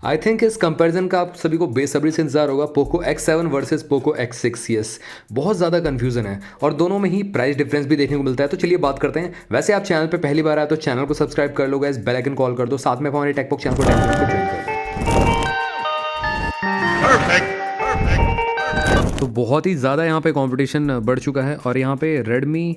I think इस comparison का आप सभी को बेसब्री से इंतजार होगा। Poco X7 versus Poco X6। Yes, बहुत ज़्यादा कंफ्यूजन है और दोनों में ही प्राइस डिफरेंस भी देखने को मिलता है। तो चलिए बात करते हैं। वैसे आप चैनल पे पहली बार आए तो चैनल को सब्सक्राइब कर लो गाइस, बेल आइकन कॉल कर दो, साथ में हमारे टेकपॉक चैनल को ज्वाइन कर दो। तो बहुत ही ज़्यादा यहाँ पे कंपटीशन बढ़ चुका है और यहाँ पे रेडमी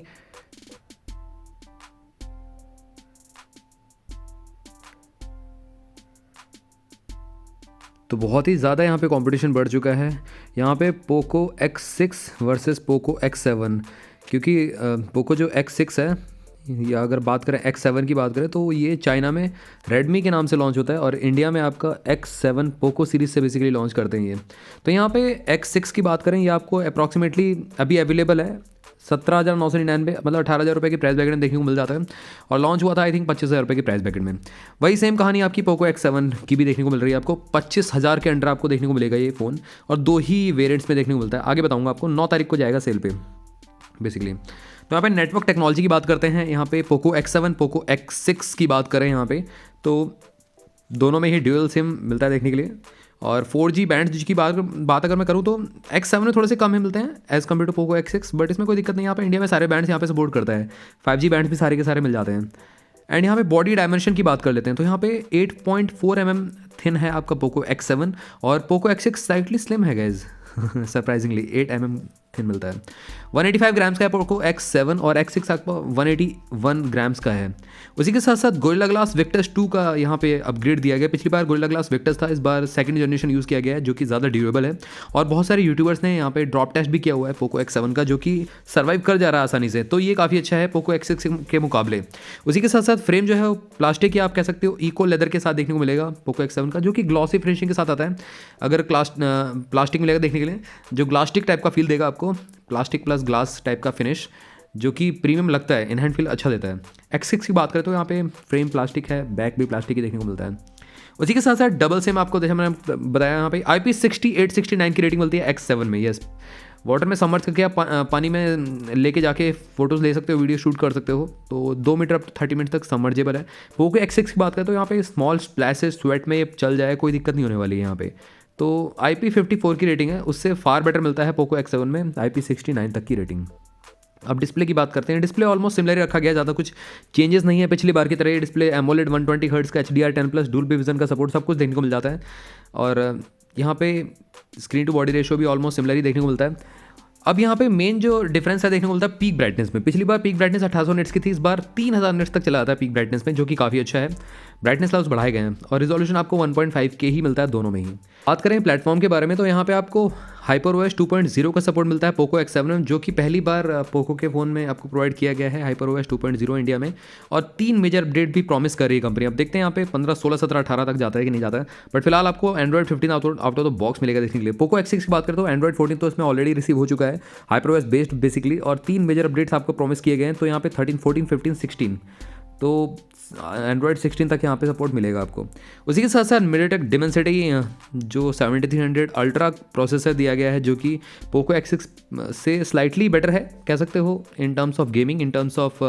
बढ़ चुका है। यहाँ पे Poco X6 versus Poco X7, क्योंकि पोको जो X6 है, या अगर बात करें X7 की बात करें तो ये चाइना में रेडमी के नाम से लॉन्च होता है और इंडिया में आपका X7 पोको सीरीज़ से बेसिकली लॉन्च करते हैं ये। तो यहाँ पे X6 की बात करें, ये आपको अप्रॉक्सीमेटली अभी अवेलेबल है 17,999, मतलब 18,000 रुपये की प्राइस ब्रैकेट में देखने को मिल जाता है और लॉन्च हुआ था आई थिंक 25,000 रुपये की प्राइस ब्रैकेट में। वही सेम कहानी आपकी पोको X7 की भी देखने को मिल रही है, आपको 25,000 के अंडर आपको देखने को मिलेगा ये फ़ोन और 2 ही वेरिएंट्स में देखने को मिलता है। आगे बताऊंगा आपको, 9 तारीख को जाएगा सेल पे बेसिकली। तो यहाँ पे नेटवर्क टेक्नोलॉजी की बात करते हैं। यहाँ पे पोको X7 पोको X6 की बात करें यहाँ पे तो दोनों में ही ड्यूअल सिम मिलता है देखने के लिए। और 4G बैंड की बात अगर मैं करूँ तो X7 में थोड़े से कम ही मिलते हैं as compare to Poco X6, but इसमें कोई दिक्कत नहीं। यहाँ पे इंडिया में सारे बैंड्स यहाँ पे सपोर्ट करता है, 5G बैंड्स भी सारे के सारे मिल जाते हैं। एंड यहाँ पे बॉडी डायमेंशन की बात कर लेते हैं तो यहाँ पे 8.4 mm थिन है आपका पोको X7 और पोको X6 स्लाइटली स्लिम है गाइज सरप्राइजिंगली 8 mm थिन मिलता है। 185 ग्राम्स का है पोको X7 और X6 आपको 181 ग्राम्स का है। उसी के साथ साथ गोरिल्ला ग्लास विक्टस 2 का यहाँ पे अपग्रेड दिया गया। पिछली बार गोरिल्ला ग्लास विक्टस था, इस बार सेकंड जनरेशन यूज़ किया गया है जो कि ज़्यादा ड्यूरेबल है और बहुत सारे यूट्यूबर्स ने यहाँ पे ड्रॉप टेस्ट भी किया हुआ है पोको X7 का, जो कि सर्वाइव कर जा रहा है आसानी से। तो ये काफ़ी अच्छा है पोको X6 के मुकाबले। उसी के साथ साथ फ्रेम जो है वो प्लास्टिक या आप कह सकते हो इको लेदर के साथ देखने को मिलेगा पोको X7 का, जो कि ग्लॉसी फिनिशिंग के साथ आता है। अगर प्लास्टिक मिलेगा देखने के लिए, जो ग्लास्टिक टाइप का फील देगा आपको, प्लास्टिक प्लस ग्लास टाइप का फिनिश, जो कि प्रीमियम लगता है, इन हैंड फील अच्छा देता है। X6 की बात करें तो यहाँ पे फ्रेम प्लास्टिक है, बैक भी प्लास्टिक ही देखने को मिलता है। उसी के साथ साथ डबल सिम आपको, जैसे मैंने बताया, यहाँ पे IP68-69 की रेटिंग मिलती है X7 में। यस, वाटर में सबमर्ज करके आप पानी में लेके जाके फोटोज़ ले सकते हो, वीडियो शूट कर सकते हो। तो 2 मीटर अप 30 मिनट तक सबमर्जेबल है। पोको X6 की बात करें तो यहाँ पे स्मॉल स्प्लैशेस स्वेट में ये चल जाए, कोई दिक्कत नहीं होने वाली है यहाँ पे। तो IP54 की रेटिंग है, उससे फार बेटर मिलता है पोको X7 में IP69 तक की रेटिंग। अब डिस्प्ले की बात करते हैं। डिस्प्ले ऑलमोस्ट सिमिलर ही रखा गया, ज़्यादा कुछ चेंजेस नहीं है पिछली बार की तरह। ये डिस्प्ले एमोलेड 120 हर्ट्ज का HDR10+ डुअल विजन का सपोर्ट सब कुछ देखने को मिल जाता है और यहाँ पे स्क्रीन टू बॉडी रेशियो भी ऑलमोस्ट सिमिलर ही देखने को मिलता है। अब यहाँ पे मेन जो डिफरेंस है देखने को मिलता है पीक ब्राइटनेस में। पिछली बार पीक ब्राइटनेस 1800 निट्स की थी, इस बार 3000 निट्स तक चला जाता है पीक ब्राइटनेस में, जो कि काफ़ी अच्छा है। ब्राइटनेस लेवल्स बढ़ाए गए हैं और रिजोल्यूशन आपको 1.5 के ही मिलता है दोनों में ही। बात करें प्लेटफॉर्म के बारे में तो यहाँ पे आपको HyperOS 2.0 का सपोर्ट मिलता है पोको X7 में, जो कि पहली बार पोको के फ़ोन में आपको प्रोवाइड किया गया है HyperOS 2.0 इंडिया में। और 3 मेजर अपडेट भी प्रॉमिस कर रही है कंपनी। अब देखते हैं यहाँ पे 15, 16, 17, 18 तक जाता है कि नहीं जाता है, बट फिलहाल आपको Android 15 out of the box मिलेगा देखने के लिए। पोको X6 की बात करें तो Android 14 तो इसमें ऑलरेडी रिसीव हो चुका है, HyperOS बेस्ड बेसिकली, और 3 मेजर अपडेट्स आपको प्रॉमिस किए गए हैं। तो यहाँ पे 13, 14, 15, 16, तो Android 16 तक यहाँ पे सपोर्ट मिलेगा आपको। उसी के साथ साथ MediaTek Dimensity जो 7300 अल्ट्रा प्रोसेसर दिया गया है, जो कि पोको X6 से स्लाइटली बेटर है कह सकते हो in terms of gaming, in terms of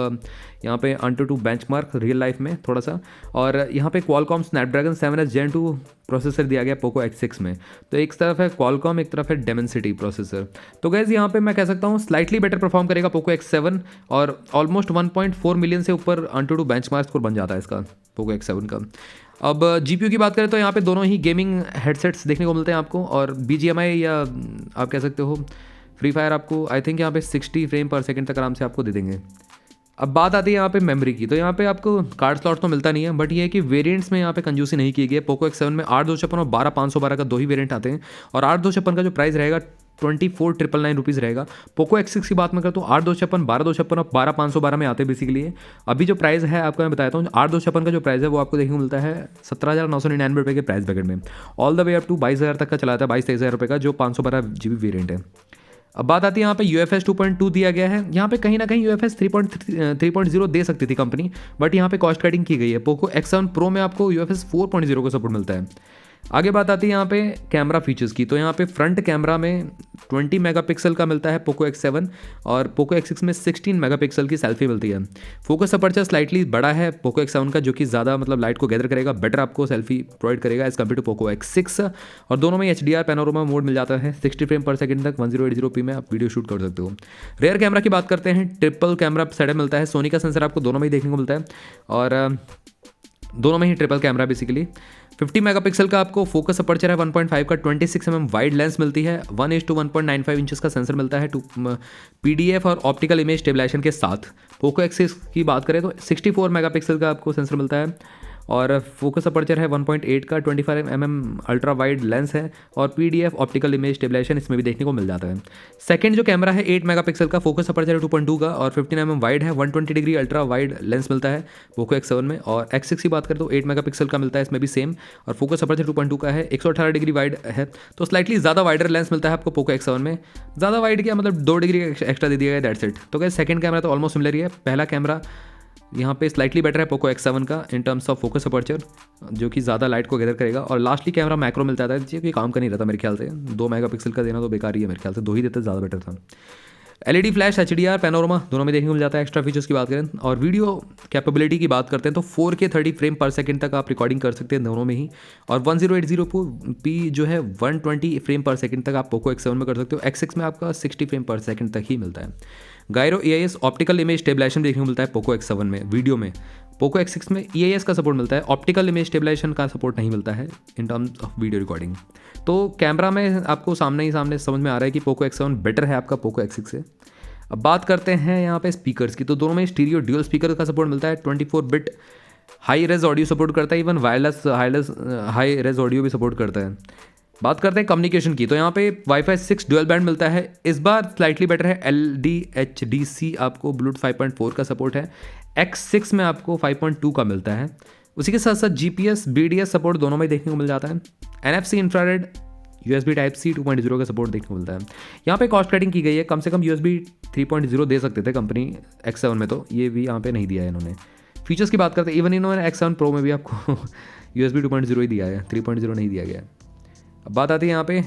यहाँ पे AnTuTu बेंचमार्क रियल लाइफ में थोड़ा सा। और यहाँ पे Qualcomm Snapdragon 7s Gen 2 processor दिया गया पोको X6 में। तो एक तरफ है Qualcomm, एक तरफ है Dimensity प्रोसेसर। तो गैस यहाँ पे मैं कह सकता हूँ स्लाइटली बेटर परफॉर्म करेगा पोको X7 और ऑलमोस्ट 1.4 मिलियन से ऊपर AnTuTu बेंचमार्क स्कोर बन जाता है इसका पोको X7 का। अब GPU की बात करें तो यहाँ पे दोनों ही गेमिंग हेडसेट्स देखने को मिलते हैं आपको, और BGMI या आप कह सकते हो फ्री फायर आपको आई थिंक यहाँ पे 60 फ्रेम पर सेकंड तक आराम से आपको दे देंगे। अब बात आती है यहाँ पे मेमोरी की, तो यहाँ पे आपको कार्ड स्लॉट तो मिलता नहीं है, बट ये है कि वेरिएंट्स में यहाँ पे कंजूसी नहीं की गई है। पोको X7 में 8/256 और 12/512 का 2 ही वेरिएंट आते हैं और 8/256 का जो प्राइस रहेगा 24,999 रुपीज़ रहेगा। पोको X6 की बात मैं करता हूँ 8/256, 12/256 और 12/512 में आते हैं बेसिकली। अभी जो प्राइस है आपको मैं बताता हूँ, 8/256 का जो प्राइस है वो आपको देखने को मिलता है 17,999 रुपये के प्राइस ब्रैकेट में, all the way up to 22,000 तक का चला जाता है, 22-23,000 रुपये का, जो 512 GB वेरिएंट है। अब बात आती है यहाँ पे UFS 2.2 दिया गया है। यहाँ पे कहीं ना कहीं UFS 3.0 दे सकती थी कंपनी, बट यहाँ पे कॉस्ट कटिंग की गई है। पोको X7 Pro में आपको UFS 4.0 का सपोर्ट मिलता है। आगे बात आती है यहाँ पे कैमरा फीचर्स की। तो यहाँ पे फ्रंट कैमरा में 20 मेगापिक्सल का मिलता है पोको X7 और पोको X6 में 16 मेगापिक्सल की सेल्फी मिलती है। फोकस अपर्चर स्लाइटली बड़ा है पोको X7 का, जो कि ज़्यादा मतलब लाइट को गैदर करेगा, बेटर आपको सेल्फी प्रोवाइड करेगा as compare to Poco X6। और दोनों में HDR पैनोरमा मोड मिल जाता है, 60 फ्रेम पर सेकंड तक 1080p में आप वीडियो शूट कर सकते हो। रेयर कैमरा की बात करते हैं, ट्रिपल कैमरा सेटअप मिलता है, सोनी का सेंसर आपको दोनों में ही देखने को मिलता है और दोनों में ही ट्रिपल कैमरा बेसिकली। 50 मेगापिक्सल का आपको फोकस अपर्चर है, 1.5 का 26 mm वाइड लेंस मिलती है, 1:1.95 इंचेस का सेंसर मिलता है PDF और ऑप्टिकल इमेज स्टेबलाइजेशन के साथ। पोको X6 की बात करें तो 64 मेगापिक्सल का आपको सेंसर मिलता है और फोकस अपर्चर है 1.8 का 25 mm अल्ट्रा वाइड लेंस है और PDF ऑप्टिकल इमेज स्टेबलाइजेशन इसमें भी देखने को मिल जाता है। सेकंड जो कैमरा है 8 मेगापिक्सल का, फोकस अपर्चर है 2.2 का और 15 mm वाइड है, 120 डिग्री अल्ट्रा वाइड लेंस मिलता है पोको X7 में। और X6 की बात करें तो 8 मेगापिक्सल का मिलता है इसमें भी सेम और फोकस अपर्चर 2.2 का है, 118 डिग्री वाइड है, तो स्लाइटली ज़्यादा वाइडर लेंस मिलता है आपको पोको X7 में। ज़्यादा वाइड क्या मतलब 2 डिग्री एक्स्ट्रा दे दिया गया, दैट्स इट। तो क्या सेकंड कैमरा तो ऑलमोस्ट सिमिलर ही है, पहला कैमरा यहाँ पे स्लाइटली बेटर है पोको X7 का in terms of focus aperture, जो कि ज़्यादा लाइट को गैदर करेगा। और लास्टली कैमरा मैक्रो मिलता था, जो कि काम का नहीं रहता मेरे ख्याल से, 2 मेगापिक्सल का देना तो बेकार ही है मेरे ख्याल से, 2 ही देते ज़्यादा बेटर था। LED फ्लैश, HDR पैनोरमा दोनों में देखने को मिल जाता है। एक्स्ट्रा फीचर्स की बात करें और वीडियो कैपेबिलिटी की बात करते हैं तो 4K 30 फ्रेम पर सेकंड तक आप रिकॉर्डिंग कर सकते हैं दोनों में ही, और 1080p जो है 120 फ्रेम पर सेकंड तक आप पोको X7 में कर सकते हो। X6 में आपका 60 फ्रेम पर सेकंड तक ही मिलता है। Gyro EIS optical image stabilisation देखने को मिलता है पोको X7 में वीडियो में। पोको X6 में EIS का सपोर्ट मिलता है, ऑप्टिकल इमेज स्टेबलाइजेशन का सपोर्ट नहीं मिलता है in terms of video recording. तो कैमरा में आपको सामने ही सामने समझ में आ रहा है कि पोको X7 बेटर है आपका पोको X6 से। अब बात करते हैं यहाँ पे स्पीकर्स की। तो दोनों में स्टीरियो ड्यूअल स्पीकर का सपोर्ट मिलता है, 24 bit high res audio support करता है, even wireless high res audio भी सपोर्ट करता है। बात करते हैं कम्युनिकेशन की। तो यहाँ पे वाईफाई 6 डुअल बैंड मिलता है, इस बार स्लाइटली बेटर है। LDHDC आपको ब्लूटूथ 5.4 का सपोर्ट है, X6 में आपको 5.2 का मिलता है। उसी के साथ साथ GPS BDS सपोर्ट दोनों में देखने को मिल जाता है। NFC इंफ्रारेड USB Type-C 2.0 का सपोर्ट देखने को मिलता है। यहाँ पे कॉस्ट कटिंग की गई है, कम से कम USB 3.0 दे सकते थे कंपनी X7 में, तो ये भी यहाँ पे नहीं दिया है इन्होंने। फीचर्स की बात करते हैं, इवन इन्होंने X7 Pro में भी आपको USB 2.0 ही दिया है, 3.0 नहीं दिया गया है। अब बात आती है यहाँ पे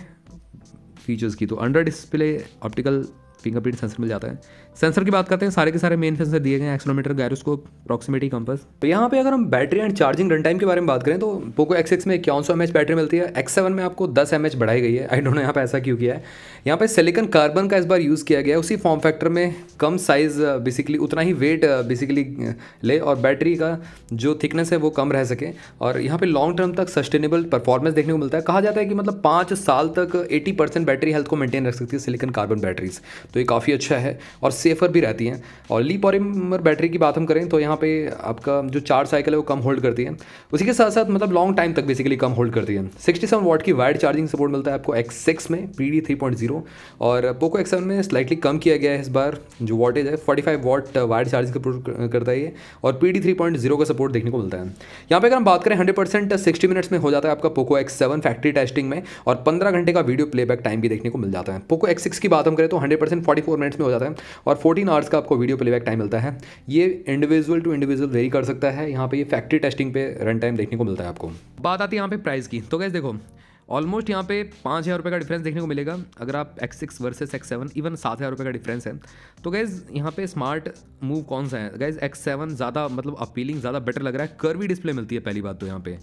फीचर्स की। तो under display optical fingerprint sensor मिल जाता है। सेंसर की बात करते हैं, सारे के सारे मेन सेंसर दिए गए हैं, एक्सेलेरोमीटर, गायरोस्कोप, प्रॉक्सिमिटी कंपास। तो यहाँ पे अगर हम battery and charging run time के बारे में बात करें तो पोको X6 में 5100 mAh बैटरी मिलती है, X7 में आपको 10 mAh बढ़ाई गई है। आई डोंट नो यहाँ पे ऐसा क्यों किया है। यहाँ पे सिलिकॉन कार्बन का इस बार यूज़ किया गया है, उसी फॉर्म फैक्टर में कम साइज़ बेसिकली उतना ही वेट बेसिकली ले और बैटरी का जो थिकनेस है वो कम रह सके, और यहाँ पे लॉन्ग टर्म तक सस्टेनेबल परफॉर्मेंस देखने को मिलता है। कहा जाता है कि मतलब 5 साल तक 80% बैटरी हेल्थ को मेंटेन रख सकती है सिलिकॉन कार्बन बैटरीज, तो ये काफ़ी अच्छा है और सेफर भी रहती हैं। और ली पॉलीमर बैटरी की बात हम करें तो यहाँ पे आपका जो चार्ज साइकिल है वो कम होल्ड करती है, उसी के साथ साथ मतलब लॉन्ग टाइम तक बेसिकली कम होल्ड करती है। 67 वाट की वायर्ड चार्जिंग सपोर्ट मिलता है आपको X6 में PD 3.0, और पोको X7 में स्लाइटली कम किया गया है इस बार, जो वॉटेज है 45 वाट वायर्ड चार्जिंग सपोर्ट करता है ये, और PD 3.0 का सपोर्ट देखने को मिलता है। यहाँ पे अगर हम बात करें 100% 60 मिनट्स में हो जाता है आपका पोको X7 फैक्ट्री टेस्टिंग में, और 15 घंटे का वीडियो प्लेबैक टाइम भी देखने को मिल जाता है। पोको X6 की बात हम करें तो 100% 44 मिनट्स में हो जाता है और 14 आवर्स का आपको वीडियो प्लेबैक टाइम मिलता है। ये इंडिविजुअल टू इंडिविजुअल वेरी कर सकता है, यहाँ पे ये फैक्ट्री टेस्टिंग पे रन टाइम देखने को मिलता है आपको। बात आती है यहाँ पे प्राइस की। तो गाइस देखो, ऑलमोस्ट यहाँ पे 5000 रुपये का डिफरेंस देखने को मिलेगा अगर आप X6 वर्सेस X7, इवन 7000 रुपये का डिफरेंस है। तो गाइज यहाँ पे स्मार्ट मूव कौन सा है गाइज, X7 ज़्यादा मतलब अपीलिंग, ज़्यादा बेटर लग रहा है। कर्वी डिस्प्ले मिलती है पहली बात तो, यहाँ पे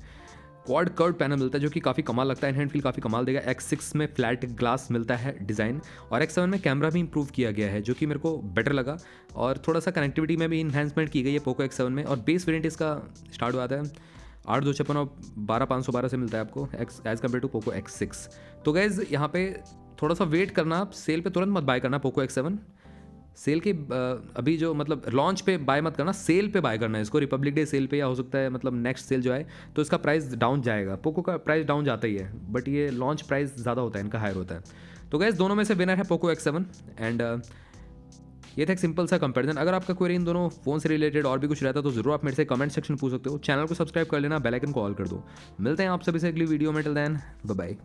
क्वाड कर्व पैनल मिलता है जो कि काफ़ी कमाल लगता है, हैंड फील काफ़ी कमाल देगा। X6 में फ्लैट ग्लास मिलता है डिज़ाइन, और X7 में कैमरा भी इंप्रूव किया गया है जो कि मेरे को बेटर लगा, और थोड़ा सा कनेक्टिविटी में भी इन्हांसमेंट की गई है पोको X7 में। और बेस वेरिएंट इसका स्टार्ट हुआ है 8256 और 12512 से मिलता है आपको as compare to Poco X6। तो गाइज यहाँ पे थोड़ा सा वेट करना, आप सेल पे तुरंत मत बाय करना पोको X7, सेल के अभी जो मतलब लॉन्च पे बाय मत करना, सेल पे बाय करना है इसको, रिपब्लिक डे सेल पे, या हो सकता है मतलब नेक्स्ट सेल जो है तो इसका प्राइस डाउन जाएगा। पोको का प्राइस डाउन जाता ही है, बट ये लॉन्च प्राइस ज़्यादा होता है, इनका हायर होता है। तो गाइस दोनों में से विनर है पोको X7, एंड ये था एक सिंपल सा कंपैरिजन। अगर आपका क्वेरी इन दोनों फोन से रिलेटेड और भी कुछ रहता तो जरूर आप मेरे से कमेंट सेक्शन पूछ सकते हो। चैनल को सब्सक्राइब कर लेना, बेल आइकन को ऑल कर दो। मिलते हैं आप सभी से अगली वीडियो में, टिल देन बाय बाय।